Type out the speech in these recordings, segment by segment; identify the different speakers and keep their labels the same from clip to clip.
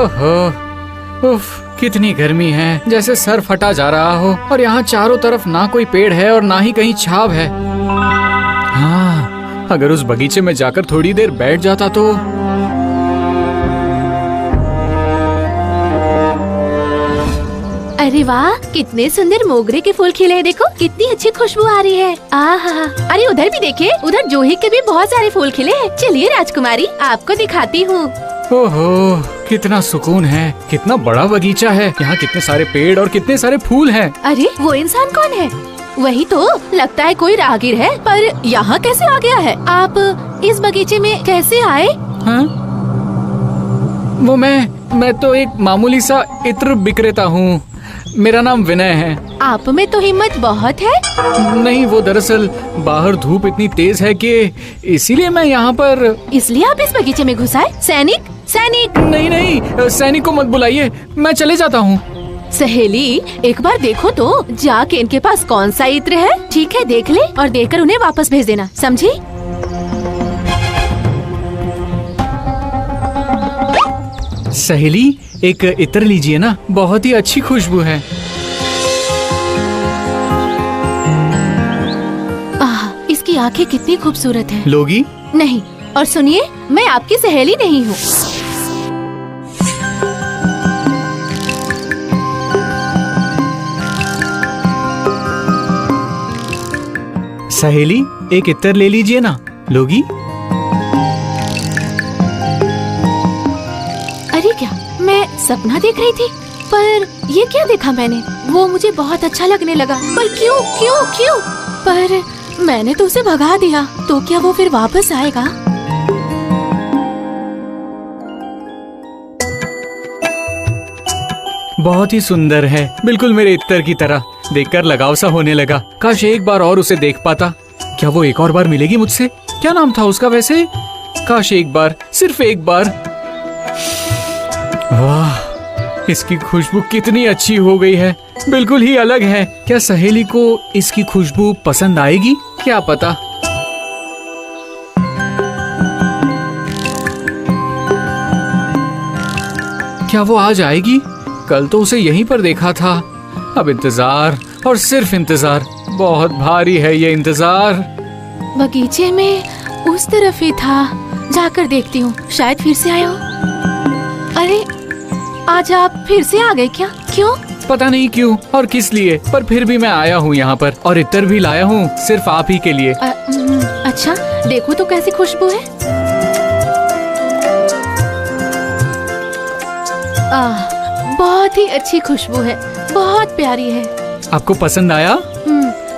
Speaker 1: ओहो, उफ, कितनी गर्मी है, जैसे सर फटा जा रहा हो। और यहाँ चारों तरफ ना कोई पेड़ है और ना ही कहीं छाव है। हाँ, अगर उस बगीचे में जाकर थोड़ी देर बैठ जाता तो।
Speaker 2: अरे वाह, कितने सुंदर मोगरे के फूल खिले हैं। देखो कितनी अच्छी खुशबू आ रही है। आहा, अरे उधर भी देखिए, उधर जूही के भी बहुत सारे फूल खिले हैं। चलिए राजकुमारी, आपको दिखाती हूँ।
Speaker 1: ओहो, कितना सुकून है, कितना बड़ा बगीचा है। यहाँ कितने सारे पेड़ और कितने सारे फूल हैं।
Speaker 2: अरे वो इंसान कौन है? वही तो लगता है कोई राहगीर है, पर यहाँ कैसे आ गया है? आप इस बगीचे में कैसे आए?
Speaker 1: हाँ? वो मैं तो एक मामूली सा इत्र विक्रेता हूँ। मेरा नाम विनय है।
Speaker 2: आप में तो हिम्मत बहुत है।
Speaker 1: नहीं, वो दरअसल बाहर धूप इतनी तेज है कि इसीलिए मैं यहाँ पर।
Speaker 2: इसलिए आप इस बगीचे में घुस आए? सैनिक, सैनिक!
Speaker 1: नहीं नहीं, सैनिक को मत बुलाइए, मैं चले जाता हूँ।
Speaker 2: सहेली, एक बार देखो तो जाके इनके पास कौन सा इत्र है। ठीक है, देख ले और देखकर उन्हें वापस भेज देना, समझी?
Speaker 1: सहेली, एक इत्र लीजिए ना, बहुत ही अच्छी खुशबू है।
Speaker 2: इसकी आंखें कितनी खूबसूरत हैं।
Speaker 1: लोगी?
Speaker 2: नहीं, और सुनिए, मैं आपकी सहेली नहीं हूँ।
Speaker 1: सहेली, एक इत्र ले लीजिए ना। लोगी?
Speaker 2: अरे क्या मैं सपना देख रही थी? पर ये क्या देखा मैंने? वो मुझे बहुत अच्छा लगने लगा, पर क्यों क्यों क्यों? पर मैंने तो उसे भगा दिया, तो क्या वो फिर वापस आएगा?
Speaker 1: बहुत ही सुंदर है, बिल्कुल मेरे इत्र की तरह। देखकर लगाव सा होने लगा। काश एक बार और उसे देख पाता। क्या वो एक और बार मिलेगी मुझसे? क्या नाम था उसका वैसे? काश एक बार, सिर्फ एक बार। वाह, इसकी खुशबू कितनी अच्छी हो गई है, बिल्कुल ही अलग है। क्या सहेली को इसकी खुशबू पसंद आएगी? क्या पता। क्या वो आज आएगी? कल तो उसे यहीं पर देखा था। अब इंतजार और सिर्फ इंतजार। बहुत भारी है ये इंतजार।
Speaker 2: बगीचे में उस तरफ ही था, जाकर देखती हूँ, शायद फिर से आया हो। अरे आज आप फिर से आ गए क्या? क्यों?
Speaker 1: पता नहीं क्यों और किस लिए, पर फिर भी मैं आया हूँ यहाँ पर, और इत्र भी लाया हूँ सिर्फ आप ही के लिए।
Speaker 2: अच्छा, देखो तो कैसी खुशबू है। बहुत ही अच्छी खुशबू है, बहुत प्यारी है।
Speaker 1: आपको पसंद आया?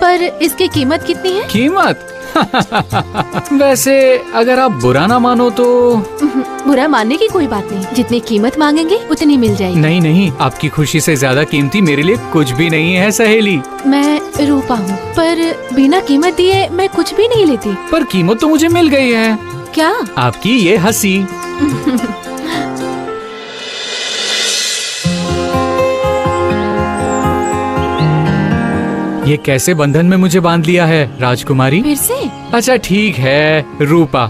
Speaker 2: पर इसकी कीमत कितनी है?
Speaker 1: कीमत? वैसे अगर आप बुरा ना मानो तो।
Speaker 2: बुरा मानने की कोई बात नहीं, जितनी कीमत मांगेंगे उतनी मिल जाएगी।
Speaker 1: नहीं नहीं, आपकी खुशी से ज्यादा कीमती मेरे लिए कुछ भी नहीं है सहेली।
Speaker 2: मैं रूपा हूँ, पर बिना कीमत दिए मैं कुछ भी नहीं लेती।
Speaker 1: पर कीमत तो मुझे मिल गई है।
Speaker 2: क्या?
Speaker 1: आपकी ये हंसी। ये कैसे बंधन में मुझे बांध लिया है राजकुमारी?
Speaker 2: फिर से?
Speaker 1: अच्छा ठीक है रूपा,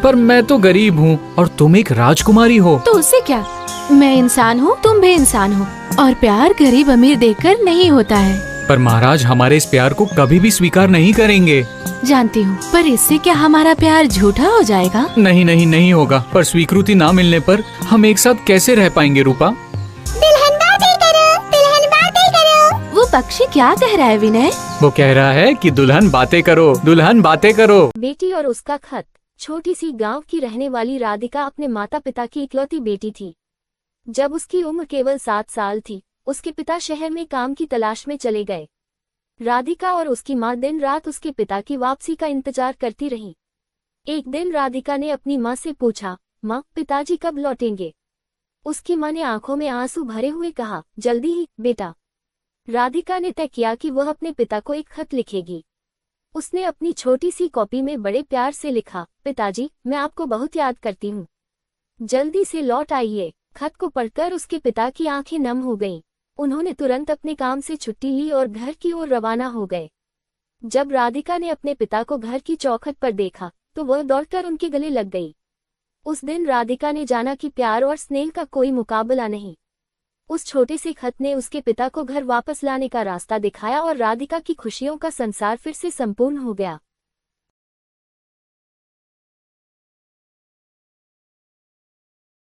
Speaker 1: पर मैं तो गरीब हूँ और तुम एक राजकुमारी हो।
Speaker 2: तो उससे क्या? मैं इंसान हूँ, तुम भी इंसान हो, और प्यार गरीब अमीर देखकर नहीं होता है।
Speaker 1: पर महाराज हमारे इस प्यार को कभी भी स्वीकार नहीं करेंगे।
Speaker 2: जानती हूँ, पर इससे क्या हमारा प्यार झूठा हो जाएगा?
Speaker 1: नहीं नहीं, नहीं होगा। पर स्वीकृति ना मिलने पर हम एक साथ कैसे रह पाएंगे रूपा?
Speaker 2: दुल्हन बातें करो, दुल्हन बातें करो। वो पक्षी क्या कह रहा है विनय?
Speaker 1: वो कह रहा है कि दुल्हन बातें करो, दुल्हन बातें करो।
Speaker 3: बेटी और उसका खत। छोटी सी गांव की रहने वाली राधिका अपने माता पिता की इकलौती बेटी थी। जब उसकी उम्र केवल 7 साल थी, उसके पिता शहर में काम की तलाश में चले गए। राधिका और उसकी माँ दिन रात उसके पिता की वापसी का इंतजार करती रहीं। एक दिन राधिका ने अपनी माँ से पूछा, माँ, पिताजी कब लौटेंगे? उसकी माँ ने आंखों में आंसू भरे हुए कहा, जल्दी ही बेटा। राधिका ने तय किया कि वह अपने पिता को एक खत लिखेगी। उसने अपनी छोटी सी कॉपी में बड़े प्यार से लिखा, पिताजी, मैं आपको बहुत याद करती हूँ, जल्दी से लौट आइए। खत को पढ़कर उसके पिता की आंखें नम हो गईं। उन्होंने तुरंत अपने काम से छुट्टी ली और घर की ओर रवाना हो गए। जब राधिका ने अपने पिता को घर की चौखट पर देखा तो वह दौड़कर उनके गले लग गई। उस दिन राधिका ने जाना कि प्यार और स्नेह का कोई मुकाबला नहीं। उस छोटे से खत ने उसके पिता को घर वापस लाने का रास्ता दिखाया और राधिका की खुशियों का संसार फिर से संपूर्ण हो गया।